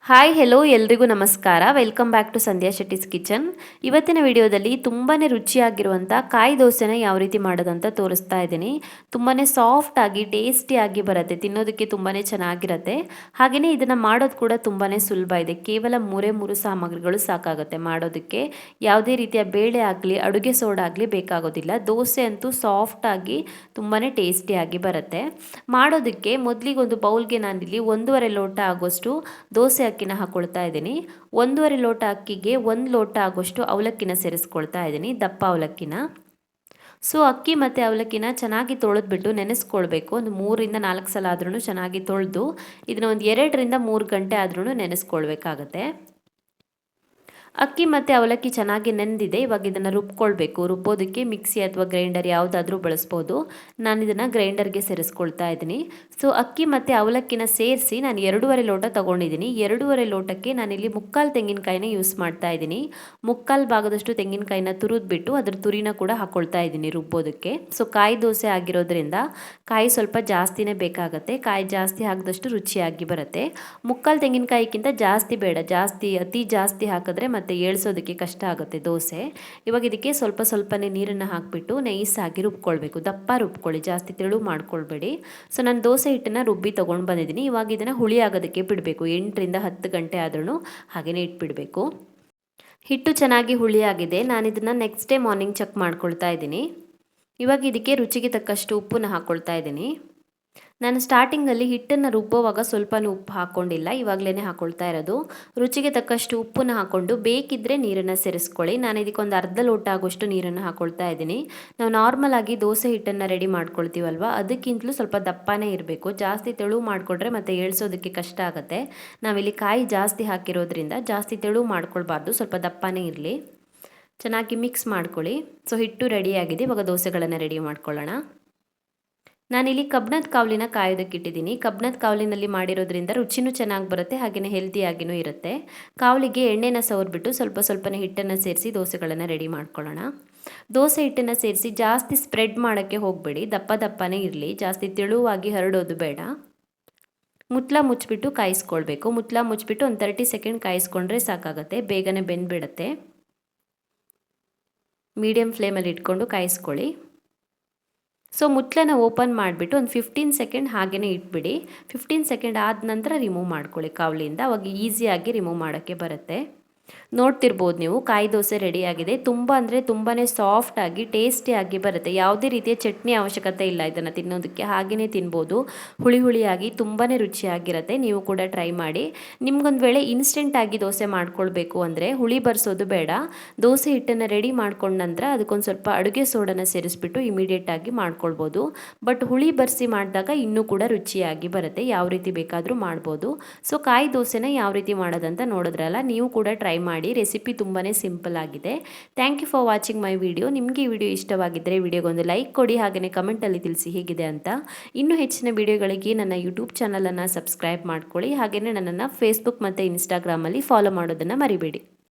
Hi hello ಎಲ್ರಿಗೂ ನಮಸ್ಕಾರ. Welcome back to Sandhya Shetty's kitchen. ಇವತ್ತಿನ ವಿಡಿಯೋದಲ್ಲಿ ತುಂಬಾ ರುಚಿಯಾಗಿರುವಂಥ ಕಾಯಿ ದೋಸೆನ ಯಾವ ರೀತಿ ಮಾಡೋದಂತ ತೋರಿಸ್ತಾ ಇದ್ದೀನಿ. ತುಂಬಾ ಸಾಫ್ಟ್ ಆಗಿ ಟೇಸ್ಟಿಯಾಗಿ ಬರುತ್ತೆ, ತಿನ್ನೋದಕ್ಕೆ ತುಂಬಾ ಚೆನ್ನಾಗಿರುತ್ತೆ. ಹಾಗೆಯೇ ಇದನ್ನು ಮಾಡೋದು ಕೂಡ ತುಂಬಾ ಸುಲಭ ಇದೆ. ಕೇವಲ ಮೂರೇ ಸಾಮಗ್ರಿಗಳು ಸಾಕಾಗುತ್ತೆ ಮಾಡೋದಕ್ಕೆ. ಯಾವುದೇ ರೀತಿಯ ಬೇಳೆ ಆಗಲಿ ಅಡುಗೆ ಸೋಡಾ ಆಗಲಿ ಬೇಕಾಗೋದಿಲ್ಲ. ದೋಸೆ ಅಂತೂ ಸಾಫ್ಟಾಗಿ ತುಂಬಾ ಟೇಸ್ಟಿಯಾಗಿ ಬರುತ್ತೆ. ಮಾಡೋದಕ್ಕೆ ಮೊದಲಿಗೆ ಒಂದು ಬೌಲ್ಗೆ ನಾನಿಲ್ಲಿ 1.5 ಲೋಟ ಆಗೋಷ್ಟು ದೋಸೆ ಅಕ್ಕಿನ ಹಾಕೊಳ್ತಾ ಇದ್ದೀನಿ. 1.5 ಲೋಟ ಅಕ್ಕಿಗೆ 1 ಲೋಟ ಆಗೋಷ್ಟು ಅವಲಕ್ಕಿನ ಸೇರಿಸ್ಕೊಳ್ತಾ ಇದ್ದೀನಿ, ದಪ್ಪ ಅವಲಕ್ಕಿನ. ಸೊ ಅಕ್ಕಿ ಮತ್ತು ಅವಲಕ್ಕಿನ ಚೆನ್ನಾಗಿ ತೊಳೆದ್ಬಿಟ್ಟು ನೆನೆಸ್ಕೊಳ್ಬೇಕು. ಒಂದು 3-4 ಸಲ ಆದ್ರೂ ಚೆನ್ನಾಗಿ ತೊಳೆದು ಇದನ್ನು ಒಂದು 2-3 ಗಂಟೆ ಆದ್ರೂ ನೆನೆಸ್ಕೊಳ್ಬೇಕಾಗತ್ತೆ. ಅಕ್ಕಿ ಮತ್ತು ಅವಲಕ್ಕಿ ಚೆನ್ನಾಗಿ ನೆಂದಿದೆ. ಇವಾಗ ಇದನ್ನು ರುಬ್ಕೊಳ್ಬೇಕು. ರುಬ್ಬೋದಕ್ಕೆ ಮಿಕ್ಸಿ ಅಥವಾ ಗ್ರೈಂಡರ್ ಯಾವುದಾದ್ರೂ ಬಳಸ್ಬೋದು. ನಾನು ಇದನ್ನು ಗ್ರೈಂಡರ್ಗೆ ಸೇರಿಸ್ಕೊಳ್ತಾ ಇದ್ದೀನಿ. ಸೊ ಅಕ್ಕಿ ಮತ್ತು ಅವಲಕ್ಕಿನ ಸೇರಿಸಿ ನಾನು 2.5 ಲೋಟ ತೊಗೊಂಡಿದ್ದೀನಿ. 2.5 ಲೋಟಕ್ಕೆ ನಾನಿಲ್ಲಿ 3/4 ತೆಂಗಿನಕಾಯಿನ ಯೂಸ್ ಮಾಡ್ತಾ ಇದ್ದೀನಿ. 3/4 ಭಾಗದಷ್ಟು ತೆಂಗಿನಕಾಯಿನ ತುರಿದ್ಬಿಟ್ಟು ಅದ್ರ ತುರಿನ ಕೂಡ ಹಾಕ್ಕೊಳ್ತಾ ಇದ್ದೀನಿ ರುಬ್ಬೋದಕ್ಕೆ. ಸೊ ಕಾಯಿ ದೋಸೆ ಆಗಿರೋದ್ರಿಂದ ಕಾಯಿ ಸ್ವಲ್ಪ ಜಾಸ್ತಿನೇ ಬೇಕಾಗುತ್ತೆ. ಕಾಯಿ ಜಾಸ್ತಿ ಹಾಕಿದಷ್ಟು ರುಚಿಯಾಗಿ ಬರುತ್ತೆ. 3/4 ತೆಂಗಿನಕಾಯಿಗಿಂತ ಜಾಸ್ತಿ ಬೇಡ, ಅತಿ ಜಾಸ್ತಿ ಹಾಕಿದ್ರೆ ಮತ್ತು ಏಳ್ಸೋದಕ್ಕೆ ಕಷ್ಟ ಆಗುತ್ತೆ ದೋಸೆ. ಇವಾಗ ಇದಕ್ಕೆ ಸ್ವಲ್ಪನೇ ನೀರನ್ನು ಹಾಕಿಬಿಟ್ಟು ನೈಸಾಗಿ ರುಬ್ಕೊಳ್ಬೇಕು. ದಪ್ಪ ರುಬ್ಕೊಳ್ಳಿ, ಜಾಸ್ತಿ ತೆಳು ಮಾಡ್ಕೊಳ್ಬೇಡಿ. ಸೊ ನಾನು ದೋಸೆ ಹಿಟ್ಟನ್ನು ರುಬ್ಬಿ ತೊಗೊಂಡು ಬಂದಿದ್ದೀನಿ. ಇವಾಗ ಇದನ್ನು ಹುಳಿ ಆಗೋದಕ್ಕೆ ಬಿಡಬೇಕು. 8-10 ಗಂಟೆ ಆದ್ರೂ ಹಾಗೆಯೇ ಇಟ್ಬಿಡಬೇಕು. ಹಿಟ್ಟು ಚೆನ್ನಾಗಿ ಹುಳಿ ಆಗಿದೆ. ನಾನು ಇದನ್ನು ನೆಕ್ಸ್ಟ್ ಡೇ ಮಾರ್ನಿಂಗ್ ಚೆಕ್ ಮಾಡ್ಕೊಳ್ತಾ ಇದ್ದೀನಿ. ಇವಾಗ ಇದಕ್ಕೆ ರುಚಿಗೆ ತಕ್ಕಷ್ಟು ಉಪ್ಪನ್ನು ಹಾಕ್ಕೊಳ್ತಾ ಇದ್ದೀನಿ. ನಾನು ಸ್ಟಾರ್ಟಿಂಗಲ್ಲಿ ಹಿಟ್ಟನ್ನು ರುಬ್ಬೋವಾಗ ಸ್ವಲ್ಪನೂ ಉಪ್ಪು ಹಾಕ್ಕೊಂಡಿಲ್ಲ, ಇವಾಗಲೇ ಹಾಕ್ಕೊಳ್ತಾ ಇರೋದು. ರುಚಿಗೆ ತಕ್ಕಷ್ಟು ಉಪ್ಪನ್ನು ಹಾಕ್ಕೊಂಡು ಬೇಕಿದ್ದರೆ ನೀರನ್ನು ಸೇರಿಸ್ಕೊಳ್ಳಿ. ನಾನು ಇದಕ್ಕೊಂದು ಅರ್ಧ ಲೋಟ ಆಗೋಷ್ಟು ನೀರನ್ನು ಹಾಕ್ಕೊಳ್ತಾ ಇದ್ದೀನಿ. ನಾವು ನಾರ್ಮಲ್ ಆಗಿ ದೋಸೆ ಹಿಟ್ಟನ್ನು ರೆಡಿ ಮಾಡ್ಕೊಳ್ತೀವಲ್ವ, ಅದಕ್ಕಿಂತಲೂ ಸ್ವಲ್ಪ ದಪ್ಪನೇ ಇರಬೇಕು. ಜಾಸ್ತಿ ತೆಳು ಮಾಡಿಕೊಂಡ್ರೆ ಮತ್ತು ಏಳ್ಸೋದಕ್ಕೆ ಕಷ್ಟ ಆಗುತ್ತೆ. ನಾವಿಲ್ಲಿ ಕಾಯಿ ಜಾಸ್ತಿ ಹಾಕಿರೋದ್ರಿಂದ ಜಾಸ್ತಿ ತೆಳು ಮಾಡ್ಕೊಳ್ಬಾರ್ದು, ಸ್ವಲ್ಪ ದಪ್ಪನೇ ಇರಲಿ. ಚೆನ್ನಾಗಿ ಮಿಕ್ಸ್ ಮಾಡ್ಕೊಳ್ಳಿ. ಸೊ ಹಿಟ್ಟು ರೆಡಿಯಾಗಿದೆ. ಇವಾಗ ದೋಸೆಗಳನ್ನು ರೆಡಿ ಮಾಡ್ಕೊಳ್ಳೋಣ. ನಾನಿಲ್ಲಿ ಕಬ್ಬಿಣದ ಕಾವಲಿನ ಕಾಯೋದಕ್ಕೆ ಇಟ್ಟಿದ್ದೀನಿ. ಕಬ್ಬಿಣದ ಕಾವಲಿನಲ್ಲಿ ಮಾಡಿರೋದ್ರಿಂದ ರುಚಿನೂ ಚೆನ್ನಾಗಿ ಬರುತ್ತೆ, ಹಾಗೆಯೇ ಹೆಲ್ದಿಯಾಗಿಯೂ ಇರುತ್ತೆ. ಕಾವಲಿಗೆ ಎಣ್ಣೆನ ಸವರ್ಬಿಟ್ಟು ಸ್ವಲ್ಪನೇ ಹಿಟ್ಟನ್ನು ಸೇರಿಸಿ ದೋಸೆಗಳನ್ನು ರೆಡಿ ಮಾಡ್ಕೊಳ್ಳೋಣ. ದೋಸೆ ಹಿಟ್ಟನ್ನು ಸೇರಿಸಿ ಜಾಸ್ತಿ ಸ್ಪ್ರೆಡ್ ಮಾಡೋಕ್ಕೆ ಹೋಗಬೇಡಿ, ದಪ್ಪನೇ ಇರಲಿ. ಜಾಸ್ತಿ ತೆಳುವಾಗಿ ಹರಡೋದು ಬೇಡ. ಮುಚ್ಚಳ ಮುಚ್ಚಿಬಿಟ್ಟು ಕಾಯಿಸ್ಕೊಳ್ಬೇಕು. ಮುಚ್ಚಳ ಮುಚ್ಚಿಬಿಟ್ಟು ಒಂದು 30 ಸೆಕೆಂಡ್ ಕಾಯಿಸ್ಕೊಂಡ್ರೆ ಸಾಕಾಗುತ್ತೆ, ಬೇಗನೆ ಬೆಂದ್ಬಿಡುತ್ತೆ. ಮೀಡಿಯಮ್ ಫ್ಲೇಮಲ್ಲಿ ಇಟ್ಕೊಂಡು ಕಾಯಿಸ್ಕೊಳ್ಳಿ. ಸೊ ಮುಚ್ಚಳನ ಓಪನ್ ಮಾಡಿಬಿಟ್ಟು ಒಂದು 15 ಸೆಕೆಂಡ್ ಹಾಗೆಯೇ ಇಟ್ಬಿಡಿ. 15 ಸೆಕೆಂಡ್ ಆದ ನಂತರ ರಿಮೂವ್ ಮಾಡ್ಕೊಳ್ಳಿ ಕಾವಲಿಯಿಂದ. ಅವಾಗ ಈಸಿಯಾಗಿ ರಿಮೂವ್ ಮಾಡೋಕ್ಕೆ ಬರುತ್ತೆ. ನೋಡ್ತಿರ್ಬೋದು ನೀವು, ಕಾಯಿ ದೋಸೆ ರೆಡಿಯಾಗಿದೆ. ತುಂಬ ಅಂದರೆ ತುಂಬಾ ಸಾಫ್ಟಾಗಿ ಟೇಸ್ಟಿಯಾಗಿ ಬರುತ್ತೆ. ಯಾವುದೇ ರೀತಿಯ ಚಟ್ನಿ ಅವಶ್ಯಕತೆ ಇಲ್ಲ ಇದನ್ನು ತಿನ್ನೋದಕ್ಕೆ, ಹಾಗೆಯೇ ತಿನ್ಬೋದು. ಹುಳಿಯಾಗಿ ತುಂಬಾ ರುಚಿಯಾಗಿರುತ್ತೆ. ನೀವು ಕೂಡ ಟ್ರೈ ಮಾಡಿ. ನಿಮ್ಗೊಂದು ವೇಳೆ ಇನ್ಸ್ಟೆಂಟಾಗಿ ದೋಸೆ ಮಾಡ್ಕೊಳ್ಬೇಕು ಅಂದರೆ ಹುಳಿ ಬರ್ಸೋದು ಬೇಡ. ದೋಸೆ ಹಿಟ್ಟನ್ನು ರೆಡಿ ಮಾಡ್ಕೊಂಡ ನಂತರ ಅದಕ್ಕೊಂದು ಸ್ವಲ್ಪ ಅಡುಗೆ ಸೋಡನ ಸೇರಿಸ್ಬಿಟ್ಟು ಇಮಿಡಿಯೇಟಾಗಿ ಮಾಡ್ಕೊಳ್ಬೋದು. ಬಟ್ ಹುಳಿ ಬರ್ಸಿ ಮಾಡಿದಾಗ ಇನ್ನೂ ಕೂಡ ರುಚಿಯಾಗಿ ಬರುತ್ತೆ. ಯಾವ ರೀತಿ ಬೇಕಾದರೂ ಮಾಡ್ಬೋದು. ಸೊ ಕಾಯಿ ದೋಸೆನ ಯಾವ ರೀತಿ ಮಾಡೋದಂತ ನೋಡಿದ್ರಲ್ಲ, ನೀವು ಕೂಡ ಟ್ರೈ ಮಾಡಿ. ರೆಸಿಪಿ ತುಂಬಾ ಸಿಂಪಲ್ ಆಗಿದೆ. Thank you for watching my video. ನಿಮಗೆ ಈ ವಿಡಿಯೋ ಇಷ್ಟವಾಗಿದ್ದರೆ ವಿಡಿಯೋಗೊಂದು ಲೈಕ್ ಕೊಡಿ, ಹಾಗೆಯೇ ಕಮೆಂಟಲ್ಲಿ ತಿಳಿಸಿ ಹೇಗಿದೆ ಅಂತ. ಇನ್ನೂ ಹೆಚ್ಚಿನ ವಿಡಿಯೋಗಳಿಗೆ ನನ್ನ ಯೂಟ್ಯೂಬ್ ಚಾನಲನ್ನು ಸಬ್ಸ್ಕ್ರೈಬ್ ಮಾಡ್ಕೊಳ್ಳಿ. ಹಾಗೆಯೇ ನನ್ನನ್ನು ಫೇಸ್ಬುಕ್ ಮತ್ತು ಇನ್ಸ್ಟಾಗ್ರಾಮಲ್ಲಿ ಫಾಲೋ ಮಾಡೋದನ್ನು ಮರಿಬೇಡಿ.